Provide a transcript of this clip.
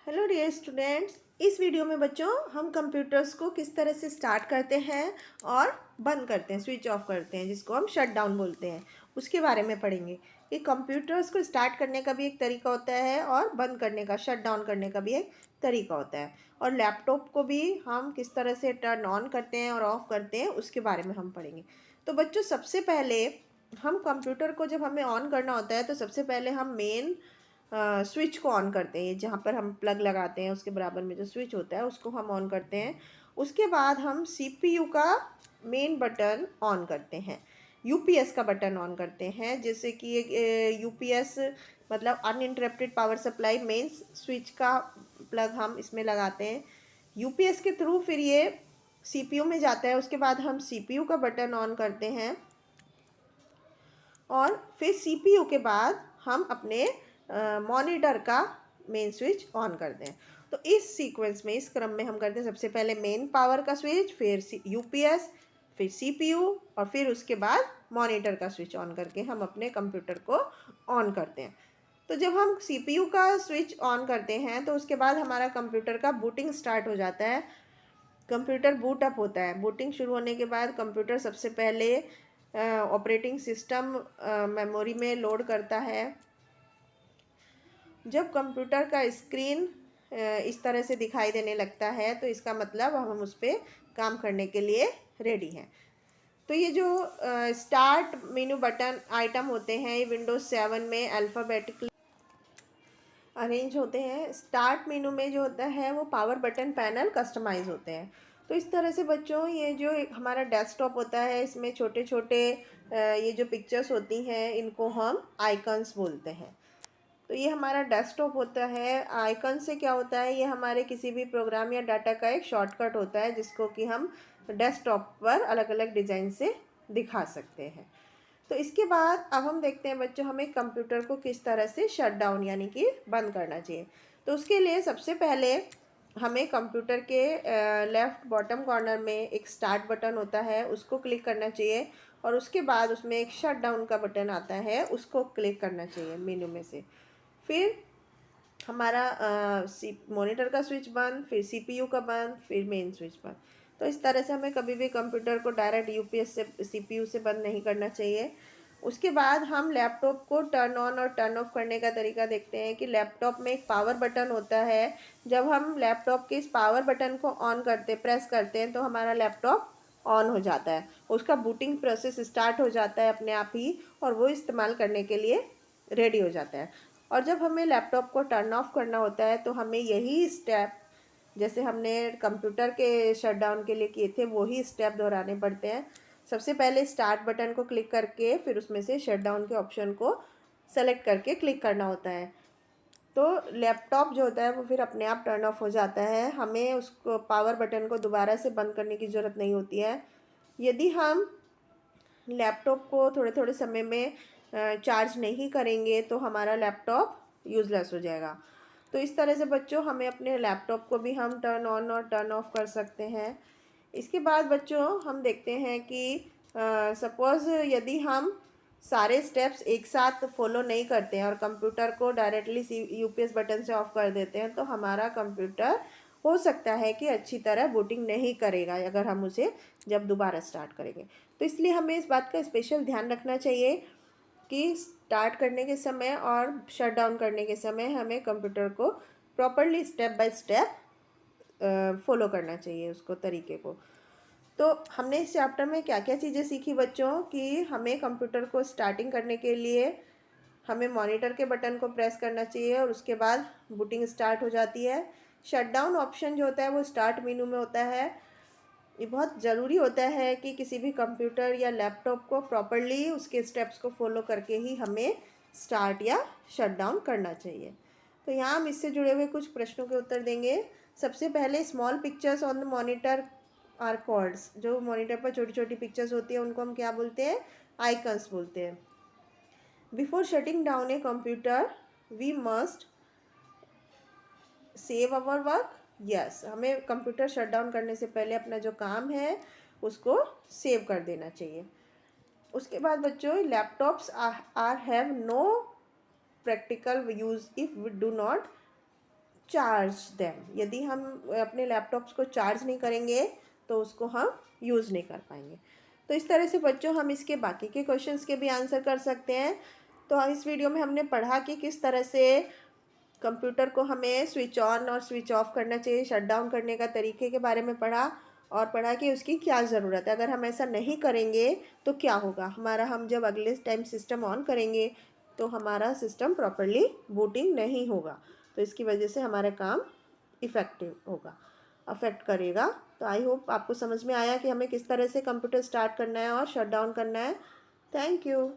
Hello dear students. इस video में बच्चों हम कंप्यूटर्स को किस तरह से स्टार्ट करते हैं और बंद करते हैं, स्विच ऑफ करते हैं, जिसको हम शट डाउन बोलते हैं, उसके बारे में पढ़ेंगे कि कंप्यूटर्स को स्टार्ट करने का भी एक तरीका होता है और बंद करने का, शट डाउन करने का भी एक तरीका होता है। और लैपटॉप को भी हम किस तरह से टर्न ऑन करते हैं और ऑफ करते हैं उसके बारे में हम पढ़ेंगे। तो बच्चों सबसे पहले हम कंप्यूटर को जब हमें ऑन करना होता है तो सबसे पहले हम मेन स्विच को ऑन करते हैं। जहाँ पर हम प्लग लगाते हैं उसके बराबर में जो स्विच होता है उसको हम ऑन करते हैं। उसके बाद हम सीपीयू का मेन बटन ऑन करते हैं, यूपीएस का बटन ऑन करते हैं, जैसे कि एक यूपीएस मतलब uninterrupted power supply main switch का प्लग हम इसमें लगाते हैं। यूपीएस के थ्रू फिर ये सीपीयू में जाता है। उसके बाद हम सीपीयू का बटन ऑन करते हैं और फिर सीपीयू के बाद हम अपने मॉनिटर का मेन स्विच ऑन करते हैं। तो इस सीक्वेंस में, इस क्रम में हम करते हैं। सबसे पहले मेन पावर का स्विच, फिर यूपीएस, फिर सीपीयू और फिर उसके बाद मॉनिटर का स्विच ऑन करके हम अपने कंप्यूटर को ऑन करते हैं। तो जब हम सीपीयू का स्विच ऑन करते हैं तो उसके बाद हमारा कंप्यूटर का बूटिंग स्टार्ट हो जाता है। कंप्यूटर बूट अप होता है। बूटिंग शुरू होने के बाद कंप्यूटर सबसे पहले ऑपरेटिंग सिस्टम मेमोरी में लोड करता है। जब कंप्यूटर का स्क्रीन इस तरह से दिखाई देने लगता है तो इसका मतलब हम उस पर काम करने के लिए रेडी हैं। तो ये जो स्टार्ट मेनू बटन आइटम होते हैं ये विंडोज़ 7 में अल्फ़ाबेटिकली अरेंज होते हैं। स्टार्ट मेनू में जो होता है वो पावर बटन पैनल कस्टमाइज होते हैं। तो इस तरह से बच्चों ये जो एक हमारा डेस्कटॉप होता है इसमें छोटे छोटे ये जो पिक्चर्स होती हैं इनको हम आइकन्स बोलते हैं। तो ये हमारा डेस्कटॉप होता है। आइकन से क्या होता है, ये हमारे किसी भी प्रोग्राम या डाटा का एक शॉर्टकट होता है जिसको कि हम डेस्कटॉप पर अलग अलग डिज़ाइन से दिखा सकते हैं। तो इसके बाद अब हम देखते हैं बच्चों हमें कंप्यूटर को किस तरह से शट डाउन यानी कि बंद करना चाहिए। तो उसके लिए सबसे पहले हमें कंप्यूटर के लेफ़्ट बॉटम कॉर्नर में एक स्टार्ट बटन होता है, उसको क्लिक करना चाहिए और उसके बाद उसमें एक शट डाउन का बटन आता है, उसको क्लिक करना चाहिए मेनू में से। फिर हमारा मॉनिटर का स्विच बंद, फिर सीपीयू का बंद, फिर मेन स्विच बंद। तो इस तरह से हमें कभी भी कंप्यूटर को डायरेक्ट यूपीएस से सीपीयू से बंद नहीं करना चाहिए। उसके बाद हम लैपटॉप को टर्न ऑन और टर्न ऑफ करने का तरीका देखते हैं कि लैपटॉप में एक पावर बटन होता है। जब हम लैपटॉप के इस पावर बटन को ऑन करते प्रेस करते हैं तो हमारा लैपटॉप ऑन हो जाता है, उसका बूटिंग प्रोसेस स्टार्ट हो जाता है अपने आप ही और वो इस्तेमाल करने के लिए रेडी हो जाता है। और जब हमें लैपटॉप को टर्न ऑफ करना होता है तो हमें यही स्टेप जैसे हमने कंप्यूटर के शटडाउन के लिए किए थे वही स्टेप दोहराने पड़ते हैं। सबसे पहले स्टार्ट बटन को क्लिक करके फिर उसमें से शटडाउन के ऑप्शन को सेलेक्ट करके क्लिक करना होता है। तो लैपटॉप जो होता है वो फिर अपने आप टर्न ऑफ हो जाता है। हमें उसको पावर बटन को दोबारा से बंद करने की ज़रूरत नहीं होती है। यदि हम लैपटॉप को थोड़े थोड़े समय में चार्ज नहीं करेंगे तो हमारा लैपटॉप यूज़लेस हो जाएगा। तो इस तरह से बच्चों हमें अपने लैपटॉप को भी हम टर्न ऑन और टर्न ऑफ कर सकते हैं। इसके बाद बच्चों हम देखते हैं कि सपोज़ यदि हम सारे स्टेप्स एक साथ फॉलो नहीं करते हैं और कंप्यूटर को डायरेक्टली यूपीएस बटन से ऑफ कर देते हैं तो हमारा कंप्यूटर हो सकता है कि अच्छी तरह बूटिंग नहीं करेगा अगर हम उसे जब दोबारा स्टार्ट करेंगे। तो इसलिए हमें इस बात का स्पेशल ध्यान रखना चाहिए कि स्टार्ट करने के समय और शट डाउन करने के समय हमें कंप्यूटर को properly step by step follow करना चाहिए उसको, तरीके को। तो हमने इस चैप्टर में क्या क्या चीज़ें सीखी बच्चों कि हमें कंप्यूटर को स्टार्टिंग करने के लिए हमें मॉनिटर के बटन को प्रेस करना चाहिए और उसके बाद बूटिंग स्टार्ट हो जाती है। शट डाउन ऑप्शन जो होता है वो स्टार्ट मेनू में होता है। ये बहुत ज़रूरी होता है कि किसी भी कंप्यूटर या लैपटॉप को प्रॉपरली उसके स्टेप्स को फॉलो करके ही हमें स्टार्ट या शट डाउन करना चाहिए। तो यहाँ हम इससे जुड़े हुए कुछ प्रश्नों के उत्तर देंगे। सबसे पहले small pictures on the monitor are called. जो मॉनिटर पर छोटी छोटी पिक्चर्स होती है उनको हम क्या बोलते हैं, आइकन्स बोलते हैं। Before shutting down a computer we must save our work. Yes, हमें कंप्यूटर शट डाउन करने से पहले अपना जो काम है उसको सेव कर देना चाहिए। उसके बाद बच्चों laptops are have no practical use if we do not charge them. यदि हम अपने लैपटॉप्स को चार्ज नहीं करेंगे तो उसको हम यूज़ नहीं कर पाएंगे। तो इस तरह से बच्चों हम इसके बाकी के क्वेश्चंस के भी आंसर कर सकते हैं। तो इस वीडियो में हमने पढ़ा कि किस तरह से कंप्यूटर को हमें स्विच ऑन और स्विच ऑफ करना चाहिए, शट डाउन करने का तरीके के बारे में पढ़ा, और पढ़ा कि उसकी क्या ज़रूरत है। अगर हम ऐसा नहीं करेंगे तो क्या होगा हमारा, हम जब अगले टाइम सिस्टम ऑन करेंगे तो हमारा सिस्टम प्रॉपरली बूटिंग नहीं होगा, तो इसकी वजह से हमारा काम इफ़ेक्टिव होगा, अफेक्ट करेगा। तो आई होप आपको समझ में आया कि हमें किस तरह से कंप्यूटर स्टार्ट करना है और शट डाउन करना है। Thank you.